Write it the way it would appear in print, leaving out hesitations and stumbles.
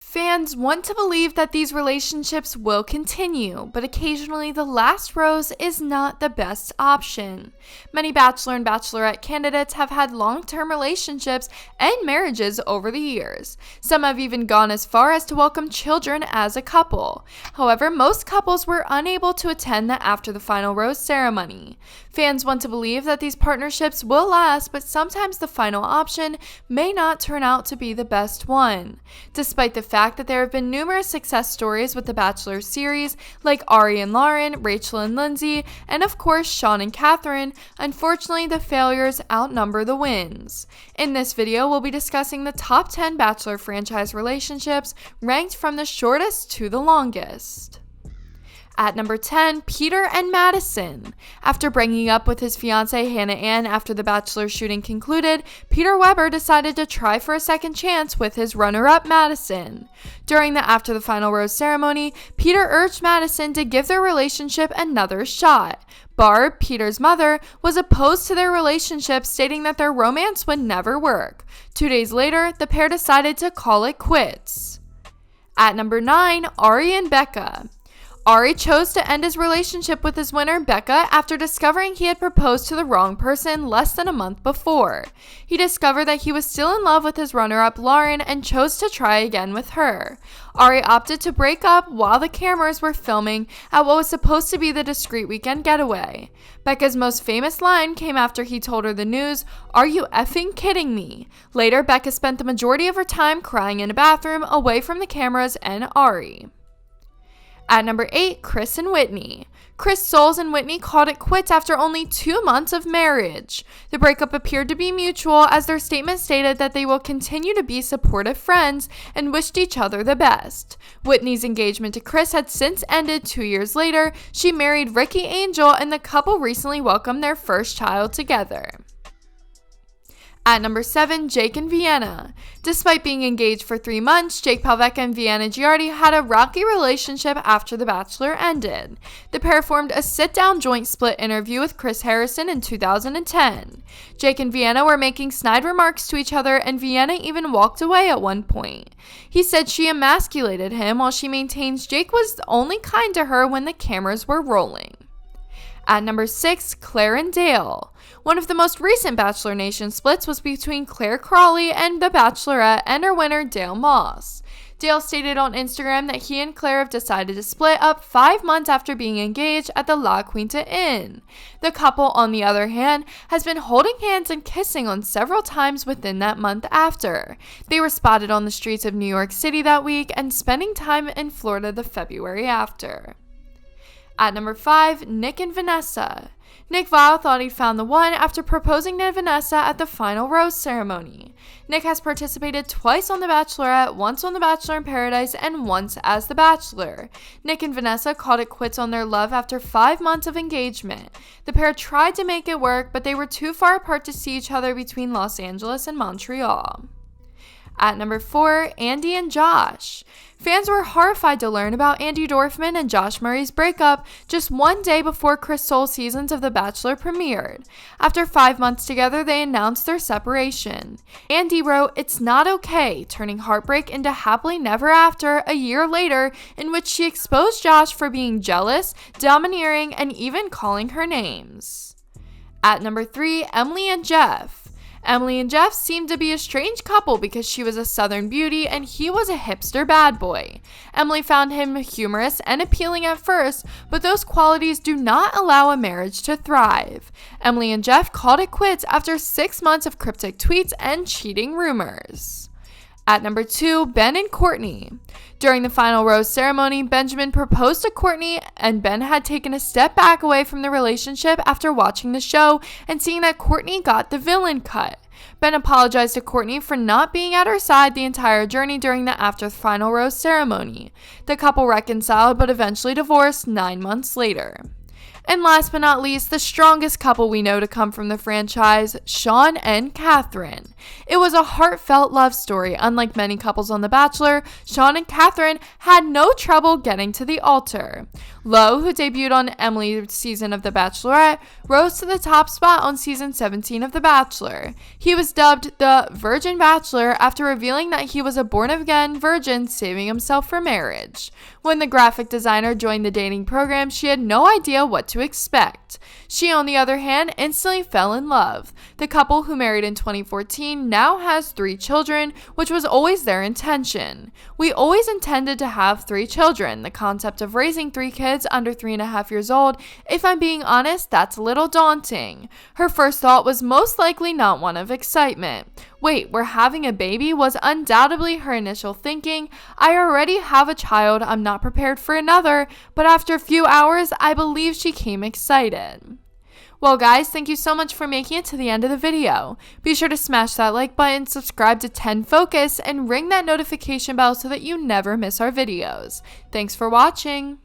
Fans want to believe that these relationships will continue, but occasionally the last rose is not the best option. Many Bachelor and Bachelorette candidates have had long-term relationships and marriages over the years. Some have even gone as far as to welcome children as a couple. However, most couples were unable to attend the After the Final Rose ceremony. Fans want to believe that these partnerships will last, but sometimes the final option may not turn out to be the best one. Despite the fact that there have been numerous success stories with the Bachelor series, like Ari and Lauren, Rachel and Lindsay, and of course Sean and Catherine, unfortunately the failures outnumber the wins. In this video, we'll be discussing the top 10 Bachelor franchise relationships, ranked from the shortest to the longest. At number 10, Peter and Madison. After breaking up with his fiancée Hannah Ann after the Bachelor shooting concluded, Peter Weber decided to try for a second chance with his runner-up Madison. During the After the Final Rose ceremony, Peter urged Madison to give their relationship another shot. Barb, Peter's mother, was opposed to their relationship, stating that their romance would never work. 2 days later, the pair decided to call it quits. At number 9, Ari and Becca. Ari chose to end his relationship with his winner, Becca, after discovering he had proposed to the wrong person less than a month before. He discovered that he was still in love with his runner-up, Lauren, and chose to try again with her. Ari opted to break up while the cameras were filming at what was supposed to be the discreet weekend getaway. Becca's most famous line came after he told her the news, "Are you effing kidding me?" Later, Becca spent the majority of her time crying in a bathroom away from the cameras and Ari. At number 8, Chris and Whitney. Chris Soules and Whitney called it quits after only 2 months of marriage. The breakup appeared to be mutual, as their statement stated that they will continue to be supportive friends and wished each other the best. Whitney's engagement to Chris had since ended 2 years later. She married Ricky Angel, and the couple recently welcomed their first child together. At number 7, Jake and Vienna. Despite being engaged for 3 months, Jake Palvecka and Vienna Giardi had a rocky relationship after The Bachelor ended. The pair formed a sit-down joint split interview with Chris Harrison in 2010. Jake and Vienna were making snide remarks to each other, and Vienna even walked away at one point. He said she emasculated him, while she maintains Jake was only kind to her when the cameras were rolling. At number 6, Claire and Dale. One of the most recent Bachelor Nation splits was between Claire Crawley and The Bachelorette and her winner Dale Moss. Dale stated on Instagram that he and Claire have decided to split up 5 months after being engaged at the La Quinta Inn. The couple, on the other hand, has been holding hands and kissing on several times within that month after. They were spotted on the streets of New York City that week and spending time in Florida the February after. At number 5, Nick and Vanessa. Nick Viall thought he'd found the one after proposing to Vanessa at the final rose ceremony. Nick has participated twice on The Bachelorette, once on The Bachelor in Paradise, and once as The Bachelor. Nick and Vanessa called it quits on their love after 5 months of engagement. The pair tried to make it work, but they were too far apart to see each other between Los Angeles and Montreal. At number 4, Andy and Josh. Fans were horrified to learn about Andy Dorfman and Josh Murray's breakup just 1 day before Chris Soules' seasons of The Bachelor premiered. After 5 months together, they announced their separation. Andy wrote, "It's not okay," turning heartbreak into happily never after a year later, in which she exposed Josh for being jealous, domineering, and even calling her names. At number 3, Emily and Jeff. Emily and Jeff seemed to be a strange couple because she was a Southern beauty and he was a hipster bad boy. Emily found him humorous and appealing at first, but those qualities do not allow a marriage to thrive. Emily and Jeff called it quits after 6 months of cryptic tweets and cheating rumors. At number 2, Ben and Courtney. During the final rose ceremony, Benjamin proposed to Courtney, and Ben had taken a step back away from the relationship after watching the show and seeing that Courtney got the villain cut. Ben apologized to Courtney for not being at her side the entire journey during the after the final rose ceremony. The couple reconciled but eventually divorced 9 months later. And last but not least, the strongest couple we know to come from the franchise, Sean and Catherine. It was a heartfelt love story. Unlike many couples on The Bachelor, Sean and Catherine had no trouble getting to the altar. Lowe, who debuted on Emily's season of The Bachelorette, rose to the top spot on season 17 of The Bachelor. He was dubbed the Virgin Bachelor after revealing that he was a born-again virgin saving himself for marriage. When the graphic designer joined the dating program, she had no idea what to expect. She, on the other hand, instantly fell in love. The couple, who married in 2014, now has 3 children, which was always their intention. We always intended to have 3 children. The concept of raising 3 kids under 3.5 years old, if I'm being honest, that's a little daunting. Her first thought was most likely not one of excitement. Wait, we're having a baby was undoubtedly her initial thinking. I already have a child, I'm not prepared for another, but after a few hours, I believe she came excited. Well guys, thank you so much for making it to the end of the video. Be sure to smash that like button, subscribe to 10 Focus, and ring that notification bell so that you never miss our videos. Thanks for watching.